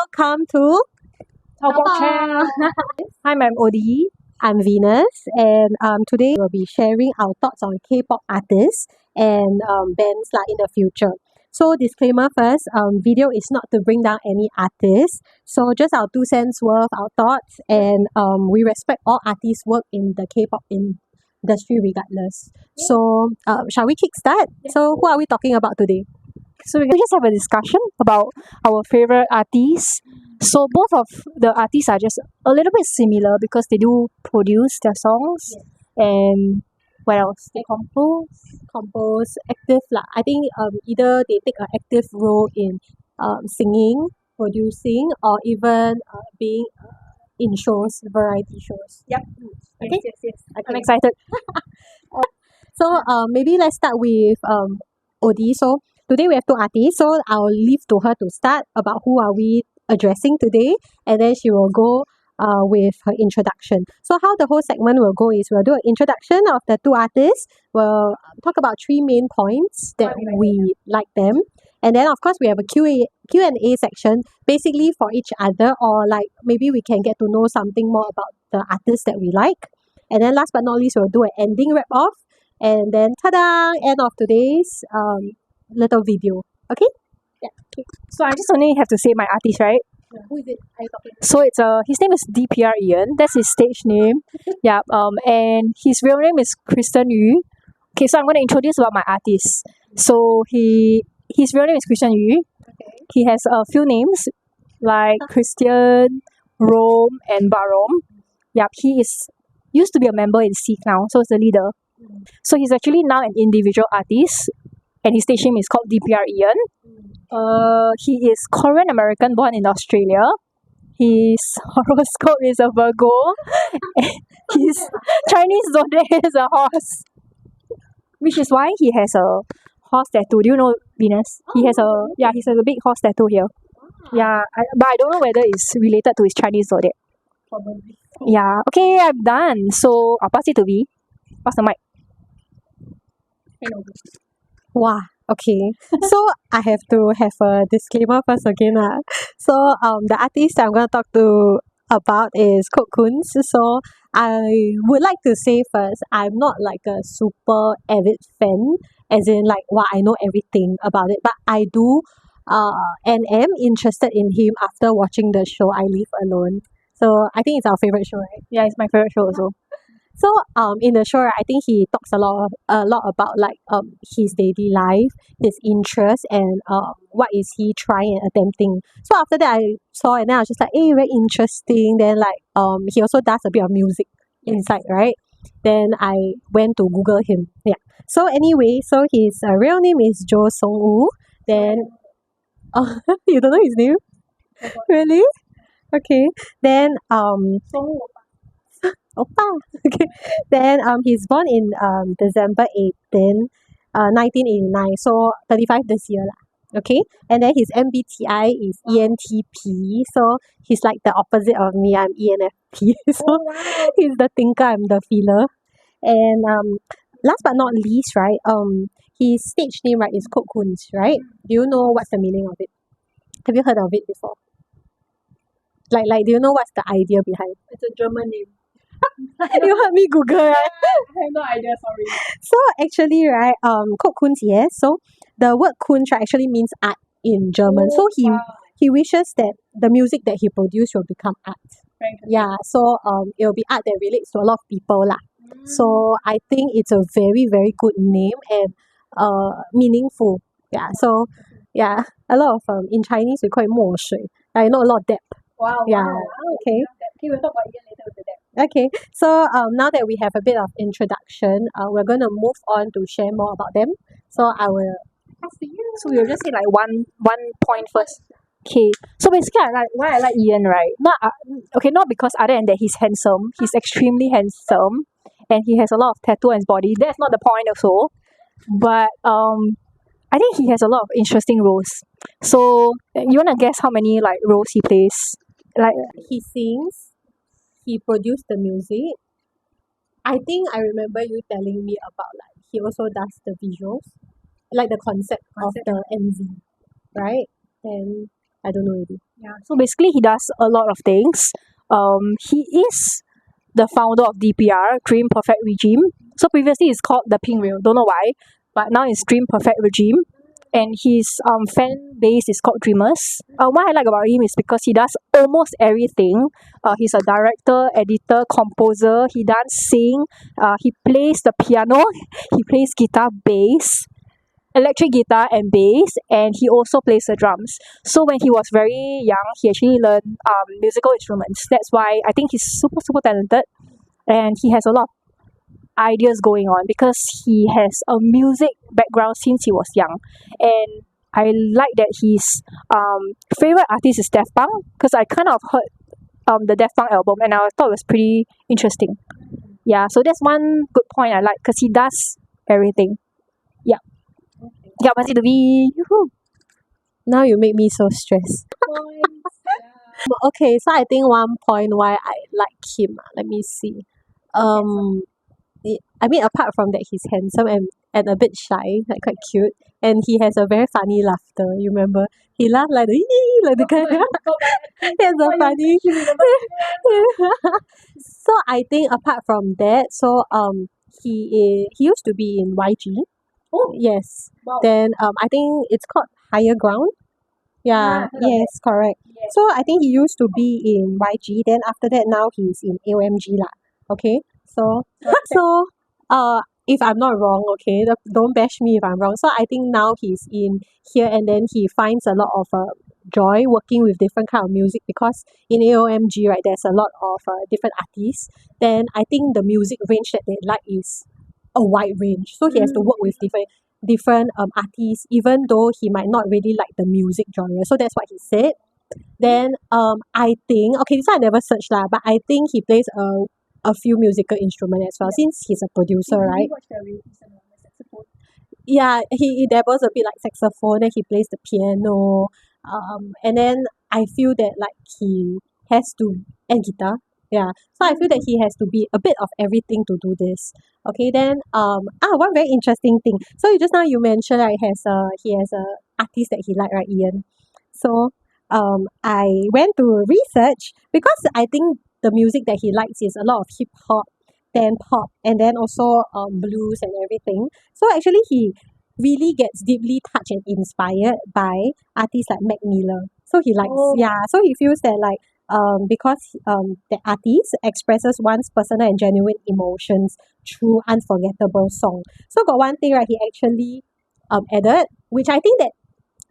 welcome to Kpop channel. Hi, I'm Odie. I'm Venus, and today we'll be sharing our thoughts on K-pop artists and bands like in the future. So disclaimer first, video is not to bring down any artists. So just our 2 cents worth, our thoughts, and we respect all artists' work in the K-pop industry regardless. So shall we kickstart? So who are we talking about today? So we can just have a discussion about our favorite artists. So both of the artists are just a little bit similar because they do produce their songs and what else? They Compose active lah. I think either they take an active role in singing, producing, or even being in shows, variety shows. Yep. Okay. Yes. I'm Okay. excited. So maybe let's start with Odie. So today we have two artists. So I'll leave to her to start about who are we addressing today, and then she will go with her introduction. So how the whole segment will go is we'll do an introduction of the two artists. We'll talk about three main points that we like them. And then of course we have a Q&A section basically for each other, or like maybe we can get to know something more about the artists that we like. And then last but not least, we'll do an ending wrap off. And then ta-da! End of today's little video. Okay? Yeah. Okay. So I just only have to say my artist, right? Who is it? Are you talking about? So it's his name is Dpr Ian. That's his stage name. Yeah. And his real name is Christian Yu. Okay, so I'm going to introduce about my artist. So his real name is Christian Yu. Okay. He has a few names like Christian, Rome, and Barom. Yeah, he is used to be a member in Seek now, so he's the leader. So he's actually now an individual artist, and his stage name is called Dpr Ian. He is Korean American, born in Australia. His horoscope is a Virgo. His Chinese zodiac is a horse, which is why he has a horse tattoo. Do you know, Venus? He has a big horse tattoo here. Yeah, but I don't know whether it's related to his Chinese zodiac. Probably. Yeah. Okay, I'm done. So I'll pass it to V. Pass the mic. Wow. Okay. So I have to have a disclaimer first again. So the artist I'm gonna talk to about is Code Kunst. So I would like to say first, I'm not like a super avid fan, as in like wow, I know everything about it, but I do and am interested in him after watching the show I Live Alone. So I think it's our favorite show, right? Yeah, it's my favorite show also. So in the show, right, I think he talks a lot about like his daily life, his interests, and what is he trying and attempting. So after that, I saw and then I was just like, hey, very interesting. Then like he also does a bit of music inside, right? Then I went to Google him. Yeah. So anyway, so his real name is Jo Song Woo. Then you don't know his name? Really? Okay. Then Oppa. Okay. Then he's born in December 18, 1989. So 35 this year lah. Okay. And then his MBTI is ENTP. So he's like the opposite of me. I'm ENFP. So he's the thinker, I'm the feeler. And last but not least, right, his stage name, right, is Code Kunst, right? Do you know what's the meaning of it? Have you heard of it before? Like do you know what's the idea behind? It's a German name. You heard me Google, right? I have no idea, sorry. So actually, right, Code Kunst, yes. So the word Kunst right, actually means art in German. So he wishes that the music that he produced will become art. Yeah. So it will be art that relates to a lot of people lah. So I think it's a very, very good name and meaningful. Yeah. So yeah, a lot of in Chinese we call it 墨水. I know a lot of depth. Wow. Yeah. Okay. Okay, we'll talk about Ian later with the depth. Okay, so now that we have a bit of introduction, we're going to move on to share more about them. So I will pass to you. So we'll just say like one point first. Okay. So basically I like Ian, right? Not because other than that he's handsome. He's extremely handsome and he has a lot of tattoo on his body. That's not the point also. But I think he has a lot of interesting roles. So you wanna guess how many like roles he plays? Like he sings, he produced the music. I think I remember you telling me about like he also does the visuals, like the concept of the MV, right? And I don't know already. Yeah. So basically, he does a lot of things. He is the founder of DPR, Dream Perfect Regime. So previously it's called the Pink Rail. Don't know why, but now it's Dream Perfect Regime. And his fan base is called Dreamers. What I like about him is because he does almost everything. He's a director, editor, composer. He does sing. He plays the piano. He plays guitar, bass, electric guitar and bass, and he also plays the drums. So when he was very young, he actually learned musical instruments. That's why I think he's super talented, and he has a lot of ideas going on because he has a music background since he was young. And I like that his favorite artist is Daft Punk because I kind of heard the Daft Punk album and I thought it was pretty interesting. Yeah, so that's one good point I like because he does everything. Yeah. Yeah, Masi to be. Now you make me so stressed. Okay, so I think one point why I like him, let me see. I mean, apart from that, he's handsome and a bit shy, like quite cute, and he has a very funny laughter. You remember? He laughed like the like the kind. He has a funny. So I think apart from that, he used to be in YG. Oh, Yes. wow. Then I think it's called Higher Ground. Yeah. Yes. Correct. Yes. So I think he used to be in YG. Then after that, now he's in AOMG lah. Okay. So if I'm not wrong, okay, don't bash me if I'm wrong. So I think now he's in here, and then he finds a lot of joy working with different kind of music because in AOMG, right, there's a lot of different artists. Then I think the music range that they like is a wide range. So he has to work with different artists, even though he might not really like the music genre. So that's what he said. Then I think, okay, this one I never searched lah, but I think he plays a few musical instruments as well, since he's a producer, right? Yeah, he dabbles a bit like saxophone, then he plays the piano, and then I feel that like he has to, and guitar, yeah. So I feel that he has to be a bit of everything to do this. Okay, then one very interesting thing. So you just now you mentioned like he has a artist that he like, right, Ian? So I went to research because I think the music that he likes is a lot of hip hop, then pop, and then also blues and everything. So actually he really gets deeply touched and inspired by artists like Mac Miller. So he likes, so he feels that like because the artist expresses one's personal and genuine emotions through unforgettable song. So got one thing, right, he actually added, which I think that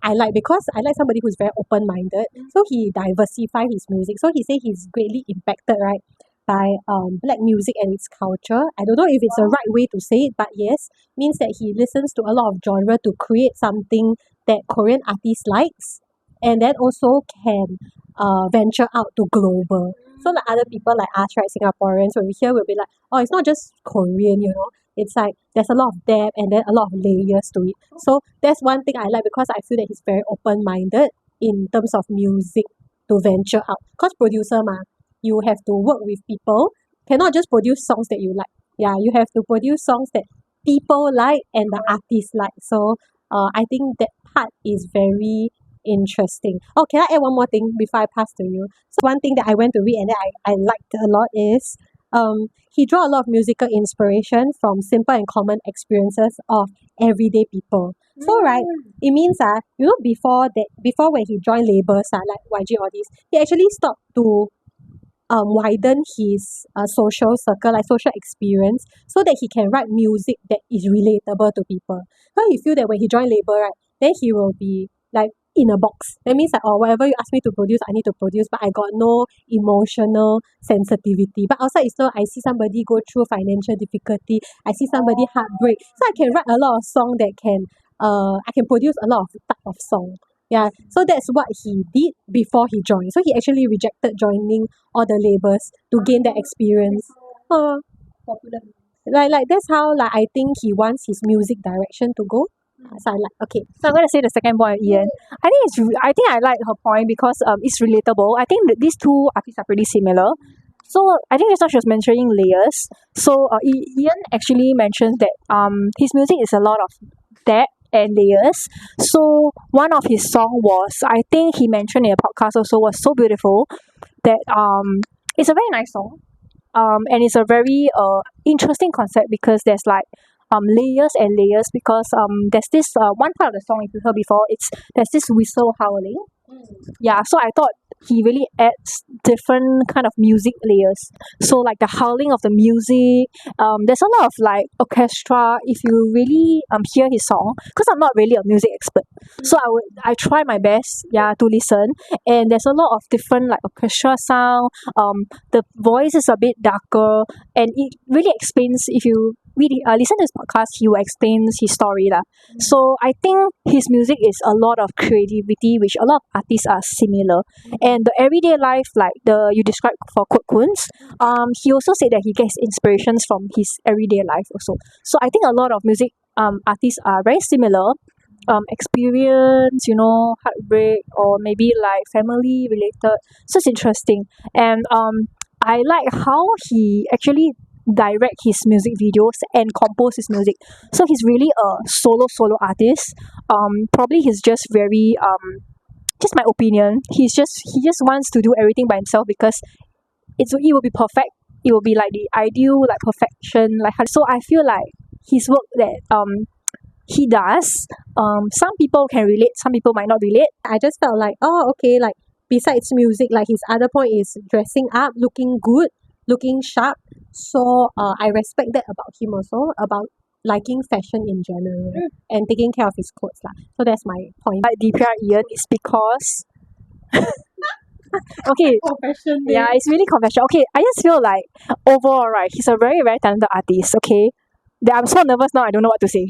I like because I like somebody who's very open minded. So he diversified his music. So he said he's greatly impacted, right, by black music and its culture. I don't know if it's the right way to say it, but yes, means that he listens to a lot of genre to create something that Korean artists likes, and then also can venture out to global. So like other people like us, right, Singaporeans, when we hear, we'll be like, oh, it's not just Korean, you know. It's like there's a lot of depth and then a lot of layers to it. So that's one thing I like because I feel that he's very open minded in terms of music to venture out. Because producer you have to work with people, cannot just produce songs that you like. Yeah, you have to produce songs that people like and the artists like. So I think that part is very interesting. Oh, can I add one more thing before I pass to you? So one thing that I went to read and that I liked a lot is he draw a lot of musical inspiration from simple and common experiences of everyday people. So right, it means you know, before when he joined labels like YG all these, he actually stopped to widen his social circle, like social experience, so that he can write music that is relatable to people. So he feel that when he joined label, right, then he will be like in a box. That means like, oh, whatever you ask me to produce, I need to produce, but I got no emotional sensitivity. But outside is I see somebody go through financial difficulty, I see somebody heartbreak, so I can write a lot of song that can I can produce a lot of type of song. Yeah, so that's what he did before he joined. So he actually rejected joining all the labels to gain that experience. Like that's how like I think he wants his music direction to go. So I like, okay. So I'm gonna say the second point, Ian. I think I like her point because it's relatable. I think that these two artists are pretty similar. So I think just now she was mentioning layers. So Ian actually mentions that his music is a lot of depth and layers. So one of his song was, I think he mentioned in a podcast also, was so beautiful that it's a very nice song. And it's a very interesting concept because there's like layers and layers, because there's this one part of the song, if you heard before, there's this whistle howling. Yeah, so I thought he really adds different kind of music layers. So like the howling of the music, there's a lot of like orchestra. If you really hear his song, because I'm not really a music expert, so I try my best, to listen. And there's a lot of different like orchestra sound. The voice is a bit darker, and it really explains, if you really listen to his podcast, he will explain his story lah. So I think his music is a lot of creativity, which a lot of artists are similar. And the everyday life, like the you described for Code Kunst, he also said that he gets inspirations from his everyday life also. So I think a lot of music artists are very similar. Experience, heartbreak, or maybe like family related. So it's interesting. And I like how he actually direct his music videos and compose his music. So he's really a solo artist. Probably he's just very just my opinion. He just wants to do everything by himself because it will be perfect. It will be like the ideal, like perfection. So I feel like his work that he does, some people can relate, some people might not relate. I just felt like, oh, okay, like besides music, like his other point is dressing up, looking good, looking sharp. So I respect that about him also, about liking fashion in general and taking care of his clothes lah. So that's my point. Like Dpr Ian is because okay, Confession. yeah, it's really confession. Okay, I just feel like overall, right, he's a very, very talented artist. Okay, that I'm so nervous now, I don't know what to say.